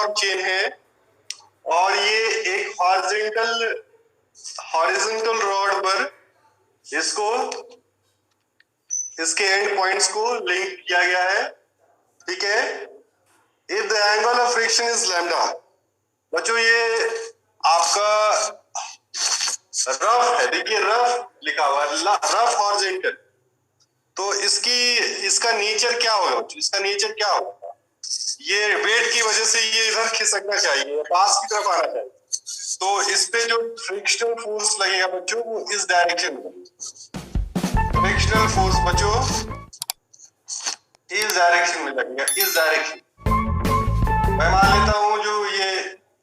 Uniform chain है और ये एक हॉरिजॉन्टल रॉड पर इसको इसके एंड पॉइंट्स को लिंक किया गया है, ठीक है। If the angle of friction is lambda, बच्चों ये आपका रफ है, देखिए रफ लिखा हुआ है, रफ हॉरिजॉन्टल। तो इसका नेचर क्या होगा? इसका नेचर क्या होगा? ये वेट की वजह से ये इधर खिसकना चाहिए, पास की तरफ आना चाहिए। तो इस पे जो फ्रिक्शनल फोर्स लगेगा बच्चों वो इस डायरेक्शन में, फ्रिक्शनल फोर्स बच्चों इस डायरेक्शन में लगेगा, इस डायरेक्शन। मैं मान लेता हूं जो ये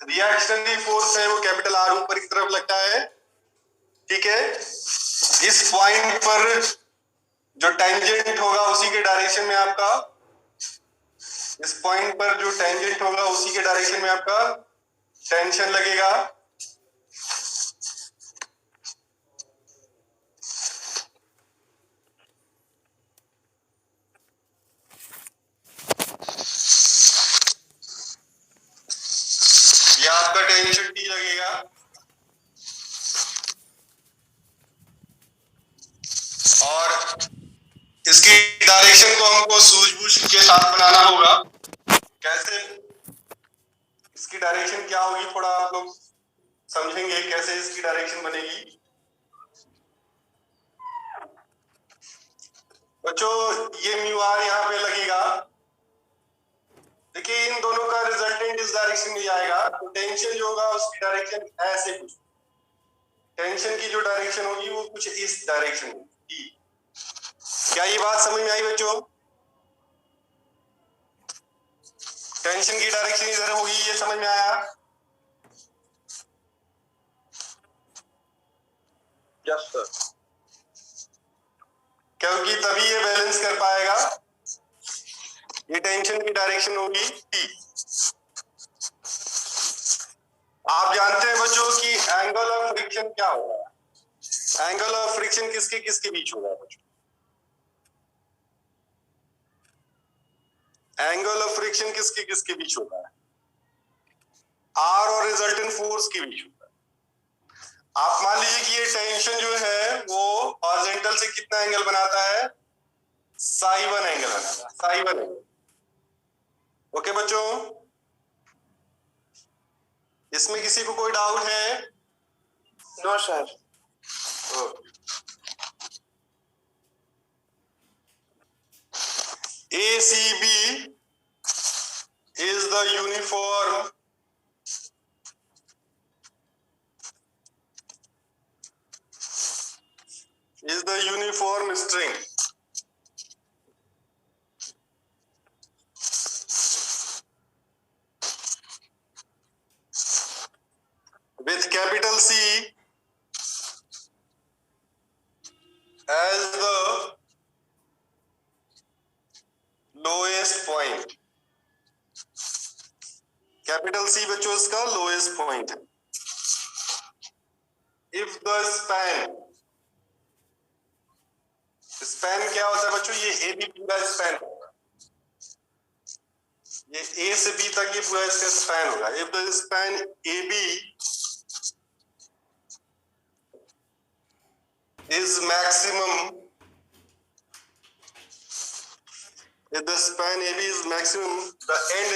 रिएक्शनरी फोर्स है वो कैपिटल आर ऊपर की तरफ लगता है, ठीक है। इस पॉइंट पर जो टेंजेंट होगा उसी के डायरेक्शन में आपका, इस पॉइंट पर जो टेंजेंट होगा उसी के डायरेक्शन में आपका टेंशन लगेगा। ये आपका टेंशन टी लगेगा और इसकी डायरेक्शन को हमको सूझबूझ के साथ बनाना होगा। कैसे इसकी डायरेक्शन क्या होगी, थोड़ा आप लोग समझेंगे कैसे इसकी डायरेक्शन बनेगी। बच्चों ये म्यू आर यहाँ पे लगेगा, देखिए इन दोनों का रिजल्टेंट इस डायरेक्शन में जाएगा, तो टेंशन जो होगा उसकी डायरेक्शन ऐसे कुछ, टेंशन की जो डायरेक्शन होगी वो कुछ इस डायरेक्शन में। क्या ये बात समझ में आई बच्चों? टेंशन की डायरेक्शन इधर होगी, ये समझ में आया? Yes sir. क्योंकि तभी ये बैलेंस कर पाएगा, ये टेंशन की डायरेक्शन होगी टी। आप जानते हैं बच्चों कि एंगल ऑफ फ्रिक्शन क्या होगा? एंगल ऑफ फ्रिक्शन किसके किसके बीच होगा बच्चों? एंगल ऑफ फ्रिक्शन किसके किसके बीच होता है? आर और रिजल्टेंट फोर्स के बीच होता है। आप मान लीजिए कि ये टेंशन जो है वो हॉरिजॉन्टल से कितना एंगल बनाता है? साई 1 एंगल बनाता है, साई 1 एंगल। ओके बच्चों, इसमें किसी को कोई डाउट है? No sir. ACB is the uniform string with capital C as the lowest point। Capital C बच्चों इसका लोएस्ट पॉइंट है। इफ द स्पैन क्या होता है बच्चों? ये ए बी पूरा स्पैन होगा, ये ए से बी तक ये पूरा इसका स्पैन होगा। If the span A B is maximum, if the span AB is maximum, the end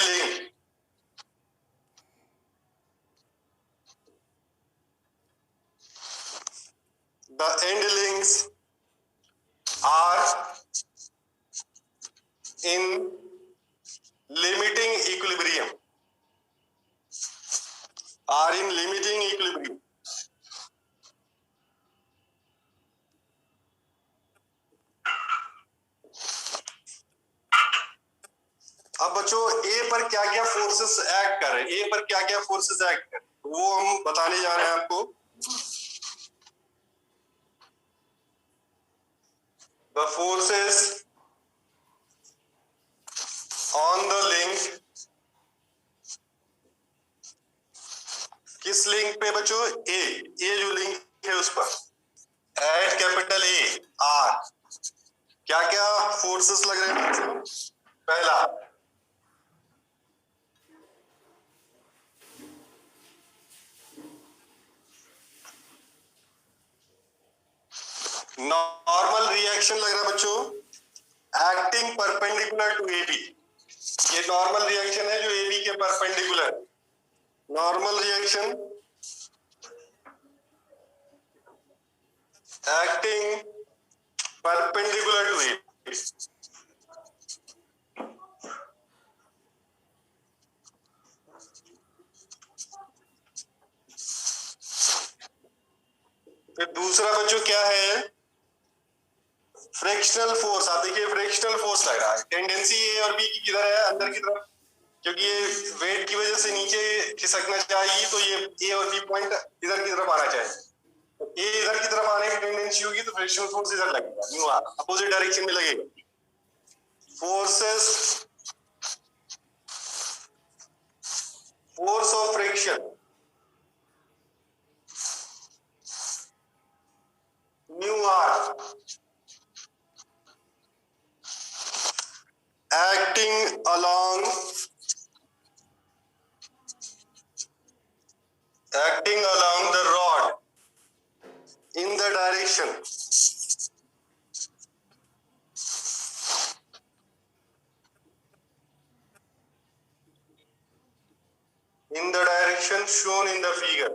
links are in limiting equilibrium, अब बच्चों ए पर क्या क्या फोर्सेस एक्ट कर रहे हैं, ए पर क्या क्या फोर्सेस एक्ट कर रहे हैं वो हम बताने जा रहे हैं आपको। The forces on the link, किस लिंक पे बच्चों? ए जो लिंक है उस पर एट कैपिटल ए आर क्या क्या फोर्सेस लग रहे हैं बच्चों? पहला नॉर्मल रिएक्शन लग रहा है बच्चों, acting perpendicular to A B. ये नॉर्मल रिएक्शन है जो ए बी के perpendicular, normal reaction acting perpendicular to A B. फिर दूसरा बच्चों क्या है, फ्रिक्शनल फोर्स। आप देखिए फ्रिक्शनल फोर्स लग रहा है, टेंडेंसी ए और बी की किधर है, अंदर की तरफ, क्योंकि ये वेट की वजह से नीचे खिसकना चाहिए, तो ये ए और बी पॉइंट इधर की तरफ आना चाहिए। तो ए इधर की तरफ आने की टेंडेंसी होगी तो फ्रिक्शनल फोर्स इधर लगेगा, न्यू आर अपोजिट डायरेक्शन में लगेगा। Forces, force of friction mu R acting along the rod in the direction shown in the figure।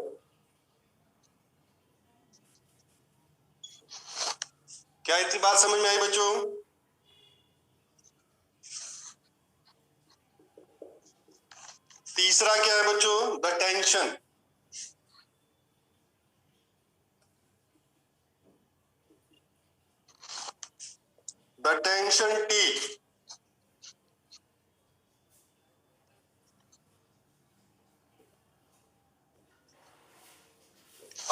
क्या इतनी बात समझ में आई बच्चों? तीसरा क्या है बच्चों, the tension. The tension T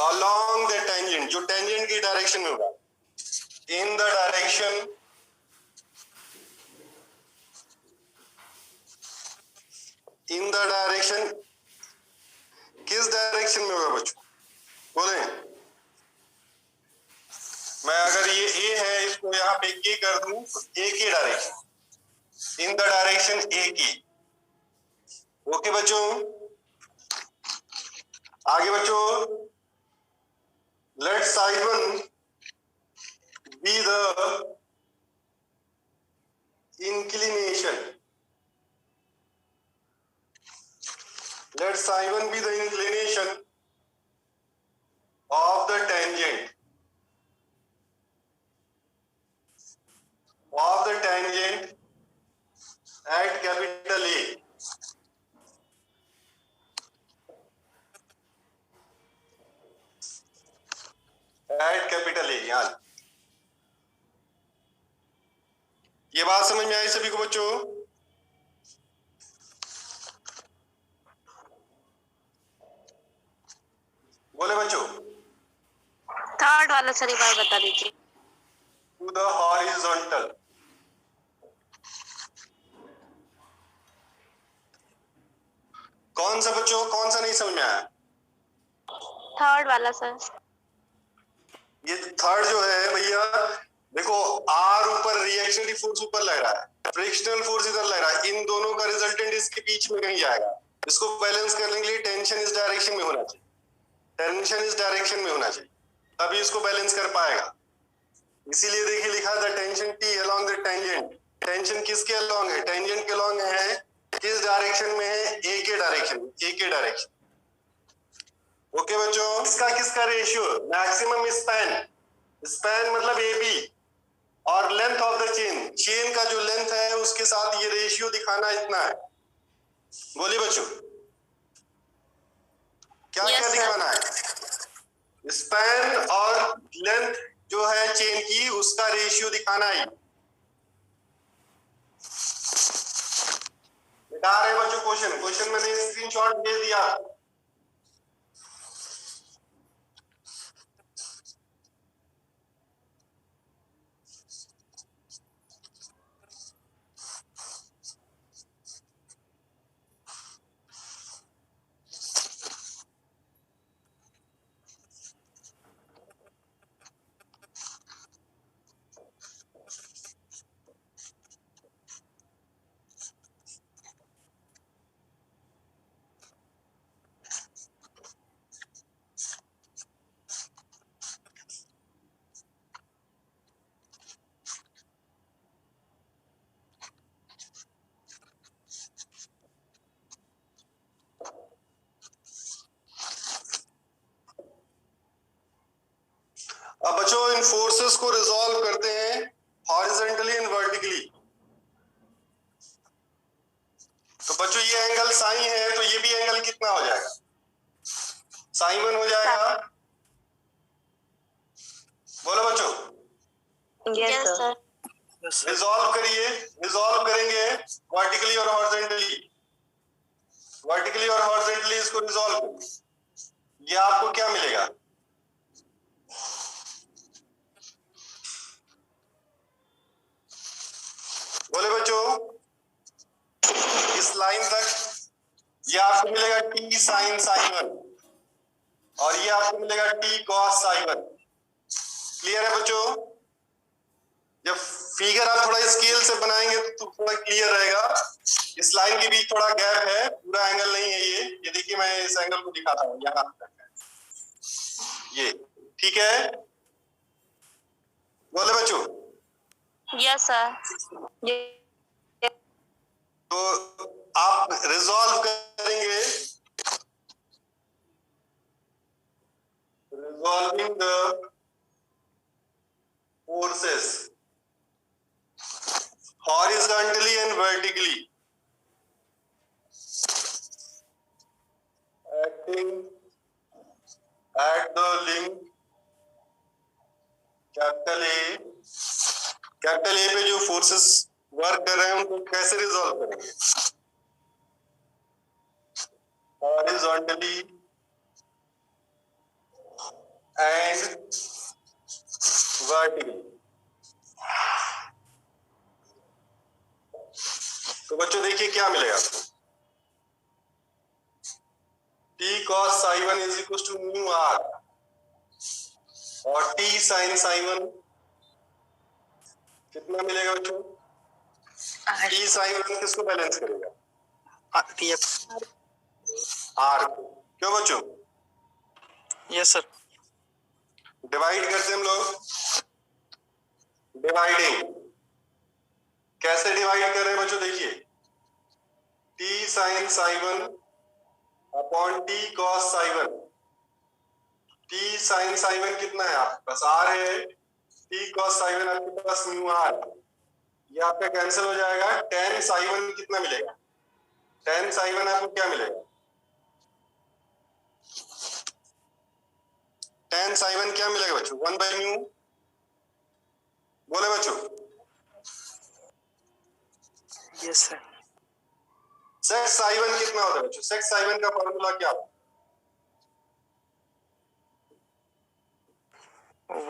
along the tangent, जो टेंजेंट की डायरेक्शन में होगा, in the direction किस डायरेक्शन में होगा बच्चों, बोले? मैं अगर ये ए है, इसको यहाँ पे के कर दूं तो ए के direction, in the direction A की। ओके बच्चों, आगे बच्चों, let psi be the inclination, let psi1 be the inclination of the tangent at capital A। at capital A, यहाँ ये बात समझ में आई सभी को बच्चों? बोले बच्चों? थर्ड वाला सर एक बार बता दीजिए। टू द हॉरिजॉन्टल, कौन सा बच्चों, कौन सा नहीं समझ में आया? थर्ड वाला सर। ये थर्ड जो है भैया, देखो आर ऊपर, रिएक्शनरी फोर्स ऊपर लग रहा है, फ्रिक्शनल फोर्स इधर लग रहा है, इन दोनों का रिजल्टेंट इसके बीच में कहीं जाएगा। इसको बैलेंस करने के लिए टेंशन इस डायरेक्शन में होना चाहिए, टेंशन इस डायरेक्शन में होना चाहिए, तभी इसको बैलेंस कर पाएगा। इसीलिए देखिए लिखा था tension T along the tangent. Tension किसके अलोंग है, टेंजेंट के अलोंग है, किस डायरेक्शन में है, ए के डायरेक्शन, ए के डायरेक्शन। ओके बच्चों, इसका किसका रेशियो, मैक्सिमम स्पैन, स्पैन मतलब ए बी, और length of the chain, chain का जो लेंथ है उसके साथ ये रेशियो दिखाना इतना है। बोलिए बच्चों, क्या क्या दिखाना है, स्पैन और लेंथ जो है चेन की, उसका रेशियो दिखाना है। बता रहे बच्चों, क्वेश्चन मैंने स्क्रीनशॉट भेज दिया। इन फोर्सेस को रिजॉल्व करते हैं हॉरिजॉन्टली एंड वर्टिकली, तो बच्चों ये एंगल साइन है, तो ये भी एंगल कितना हो जाएगा? साइन 1 हो जाएगा। बोलो बच्चों, यस सर। रिजॉल्व करिए, रिजॉल्व करेंगे वर्टिकली और हॉरिजॉन्टली, वर्टिकली और हॉरिजॉन्टली इसको रिजॉल्व करिए, ये आपको क्या मिलेगा? बोले बच्चों, इस लाइन तक ये आपको मिलेगा टी साइन साइन 1 और ये आपको मिलेगा टी कॉस साइन 1। क्लियर है बच्चों? जब फिगर आप थोड़ा स्केल से बनाएंगे तो थोड़ा क्लियर रहेगा। इस लाइन के बीच थोड़ा गैप है, पूरा एंगल नहीं है ये देखिए, मैं इस एंगल को दिखाता हूँ, यहाँ तक है ये, ठीक है? बोले बच्चों, यस सर। तो आप रिजॉल्व करेंगे, resolving the forces horizontally and vertically acting at the link capital A पे जो फोर्सेस वर्क कर रहे हैं उनको कैसे रिजॉल्व करेंगे? Horizontally and vertically. तो बच्चों देखिए क्या मिलेगा आपको, T cos psi 1 is equal to mu R और टी साइन साइन 1 कितना मिलेगा बच्चों? टी साइन 1 किसको बैलेंस करेगा? आर को। क्यों बच्चों? Yes sir. डिवाइड करते हम लोग, डिवाइडिंग कैसे डिवाइड कर रहे हैं बच्चों? देखिए T sine psi 1 upon T cos psi 1, T sine psi 1 कितना है आपके पास? आर है, टी कॉस साइन 1 आपके पास म्यू आर, ये आपका कैंसिल हो जाएगा। टेन साइन 1 कितना मिलेगा? टेन साइन 1 आपको क्या मिलेगा? टेन साइन 1 क्या मिलेगा बच्चों? 1 बाई म्यू। बोले बच्चों, यस सर। सेक साइन 1 कितना होता है बच्चों? सेक साइन 1 का फॉर्मूला क्या होता है?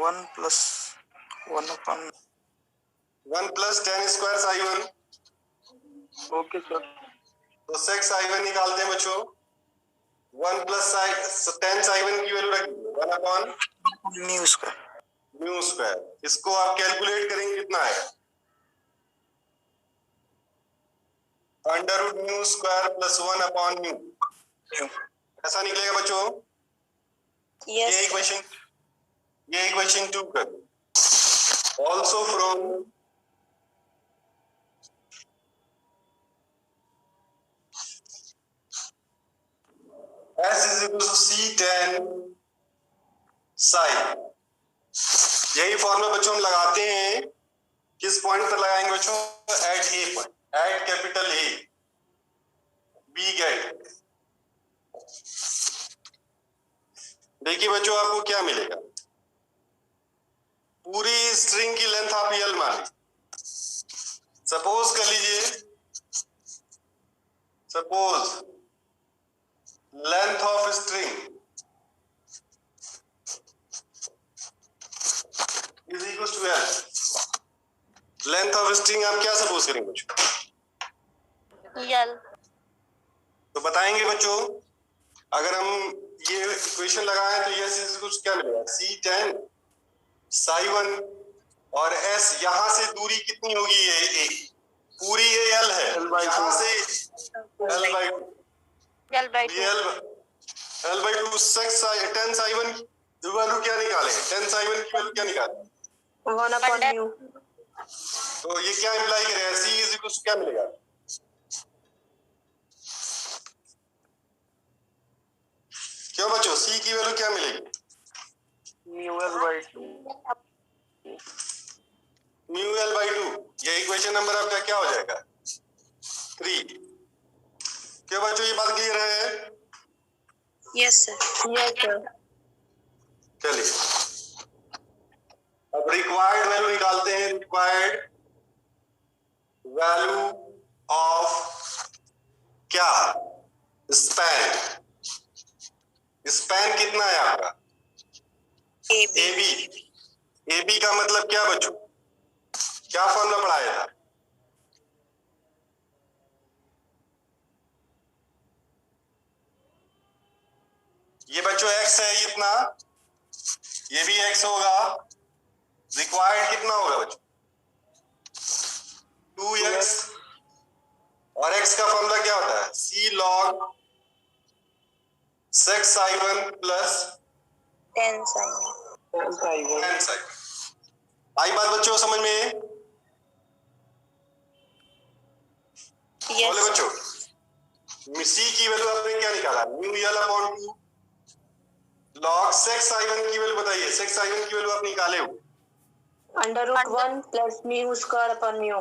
1 प्लस 1 अपन। 1 plus ten square sine 1। Okay sir. तो सेक साइन 1 निकालते हैं बच्चों, 1 प्लस टेन साइन 1 की वैल्यू रख दीजिए 1 upon mu square. Mu square. इसको आप कैलकुलेट करेंगे कितना है? Under root mu square plus 1 upon mu, ऐसा निकलेगा बच्चों। यस ये इक्वेशन 2 कर। Also from S is equal to C10 sine. यही फॉर्मूला बच्चों हम लगाते हैं, किस पॉइंट पर लगाएंगे बच्चों? At A point, at capital A, we get. देखिए बच्चों आपको क्या मिलेगा? पूरी स्ट्रिंग की लेंथ आप यल मान लीजिए, सपोज कर लीजिए, suppose length of string is equal to L. Length of string आप क्या सपोज करेंगे बच्चों? यल। तो बताएंगे बच्चों, अगर हम ये इक्वेशन लगाएं तो ये कुछ क्या मिलेगा? C10 साइन 1 और S यहां से दूरी कितनी होगी? ये पूरी ये L है, यहां से L by 2, L by 2। L by 2 tan sine 1 की वैल्यू क्या निकालें? टेन साइन 1 की वैल्यू क्या निकालें? 1 अपॉन म्यू। तो ये क्या इम्प्लाई करेगा? C इज इक्वल टू क्या मिलेगा? क्यों बच्चों C की वैल्यू क्या मिलेगी? Mu L by 2। Mu L by 2, ये इक्वेशन नंबर आपका क्या हो जाएगा? 3। क्या बच्चों, ये बात क्लियर है? Yes sir. Yes sir. चलिए अब रिक्वायर्ड वैल्यू निकालते हैं। रिक्वायर्ड वैल्यू ऑफ क्या? स्पैन। स्पैन कितना है आपका? AB। AB का मतलब क्या बच्चों? क्या फॉर्मूला पढ़ाया था? ये बच्चों x है इतना, ये भी x होगा। रिक्वायर्ड कितना होगा बच्चों? 2x। और x का फॉर्मूला क्या होता है? c log sec psi1 plus 10 sin। tan psi। आई बात बच्चों समझ में? बोले यस। बच्चों, c की वैल्यू आपने क्या निकाला? Mu L upon 2 log sec sine की वैल्यू बताइए। सेक साइन की वैल्यू आप निकाले हो? Under root 1 plus mu square upon mu.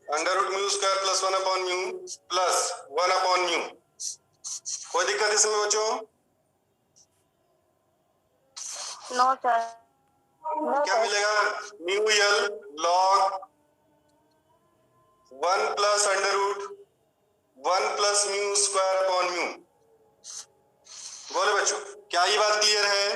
Under root mu square plus 1 upon mu plus 1 upon mu. कोई दिक्कत इसमें बच्चों? No sir. क्या मिलेगा? Mu L log 1 plus under root 1 plus mu square upon mu. बोले बच्चों, क्या ये बात क्लियर है?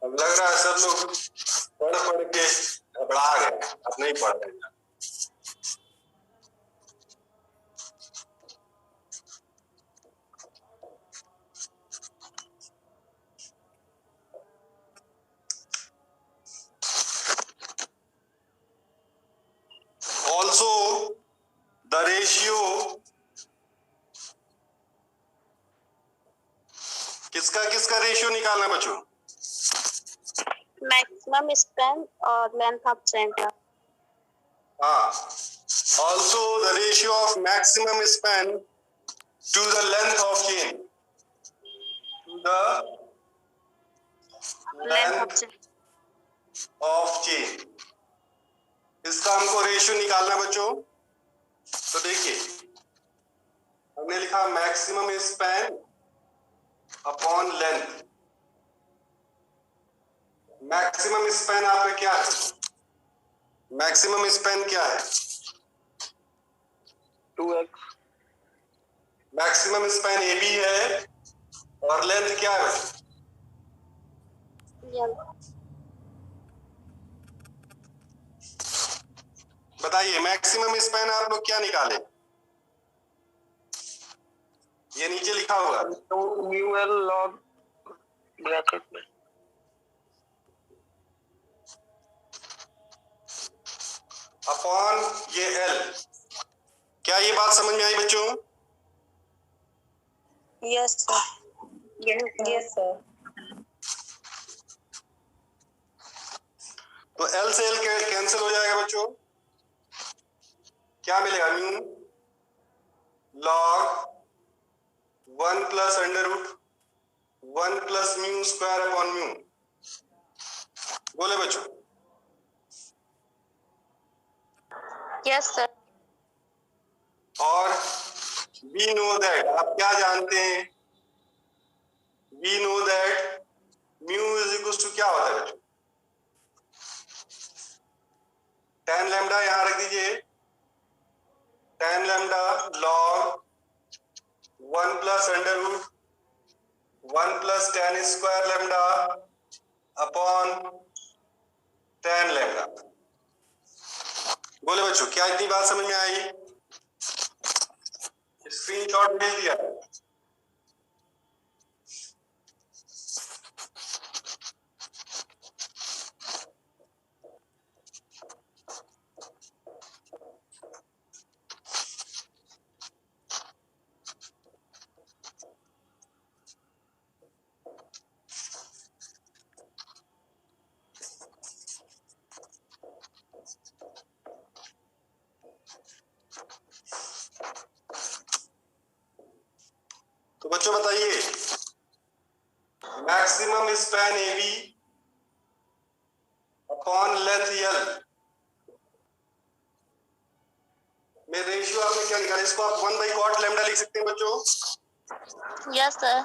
अब लग रहा है सब लोग पढ़ पढ़ के घबरा गए, अब नहीं पढ़ रहे। Also, the ratio किसका रेशियो निकालना बच्चों? मैक्सिमम स्पैन और लेंथ ऑफ चेन का। हाँ, also the ratio of maximum span to the length of chain, to the length of length chain. of chain, इसका हमको रेशियो निकालना बच्चों। तो देखिए, हमने लिखा maximum span upon length. Maximum span आपका क्या है? मैक्सिमम स्पैन क्या है? 2x। Maximum span A B है और लेंथ क्या है? बताइए, मैक्सिमम स्पैन आप लोग क्या निकाले? ये नीचे लिखा होगा तो म्यू एल लॉग ब्रैकेट में अपॉन ये एल। क्या ये बात समझ में आई बच्चों? Yes sir. Yes sir. तो एल से एल कैंसिल हो जाएगा बच्चों। क्या मिलेगा? Mu log 1 plus under root 1 plus mu square upon mu. बोले बच्चों, यस सर। और वी नो दैट, आप क्या जानते हैं? We know that mu is equal to क्या होता है बच्चों? tan लैम्डा यहां रख दीजिए। tan lambda log 1 plus under root 1 plus tan square lambda upon tan lambda. बोले बच्चों, क्या इतनी बात समझ में आई? स्क्रीनशॉट भेज दिया। बच्चों बताइए, maximum span AB upon length L में रेशियो आपने क्या निकाला? इसको आप 1/cot लैम्डा लिख सकते हैं बच्चों। Yes sir.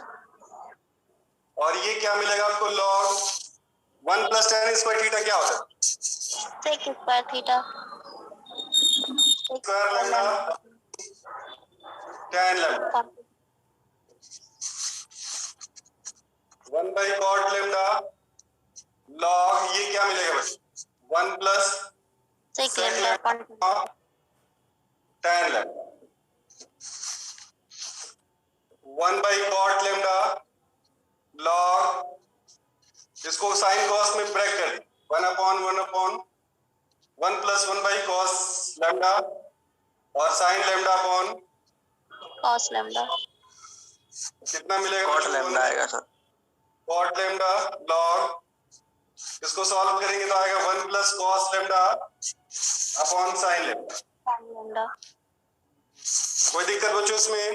और ये क्या मिलेगा आपको? log 1 + tan स्क्वायर थीटा क्या होता है? Sec square theta. Square lambda tan lambda 1/cot lambda log ये क्या मिलेगा बच्चों? 1 + sec sec lambda lambda tan lambda 1/cot lambda log इसको साइन कॉस में ब्रेक कर दी 1 + 1/cos लैम्डा और sine lambda upon cos lambda. कितना मिलेगा? कॉट लैम्डा आएगा सर। cot लैम्डा log इसको सॉल्व करेंगे तो आएगा 1 + cos lambda upon sine lambda. Sine lambda. कोई दिक्कत बच्चों इसमें?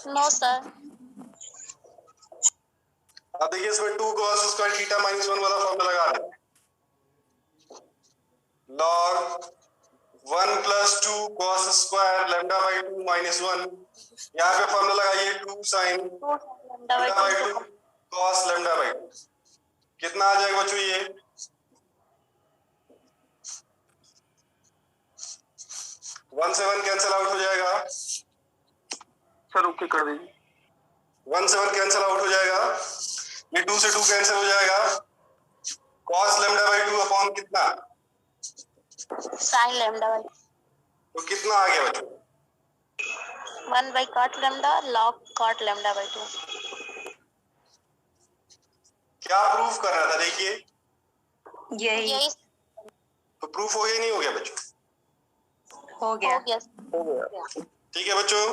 No sir. अब देखिए इसमें 2 cos स्क्वायर थीटा -1 वाला फॉर्मूला लगा दें। log 1 + 2 cos स्क्वायर λ/2 -1 यहाँ पे फॉर्मूला लगाइए 2 sin λ/2 cos λ/2 कितना आ जाएगा बच्चों? ये 1 से 1 कैंसिल आउट हो जाएगा। सर ओके कर दीजिए। 1 से 1 कैंसिल आउट हो जाएगा। ये 2 से 2 कैंसिल हो जाएगा। cos λ/2 अपॉन कितना? Sign lambda. तो कितना आ गया बच्चों? 1/cot lambda log cot λ/2। क्या प्रूफ कर रहा था? देखिए यही तो प्रूफ हो गया नहीं हो गया बच्चों? हो गया। हो गया। ठीक है बच्चों।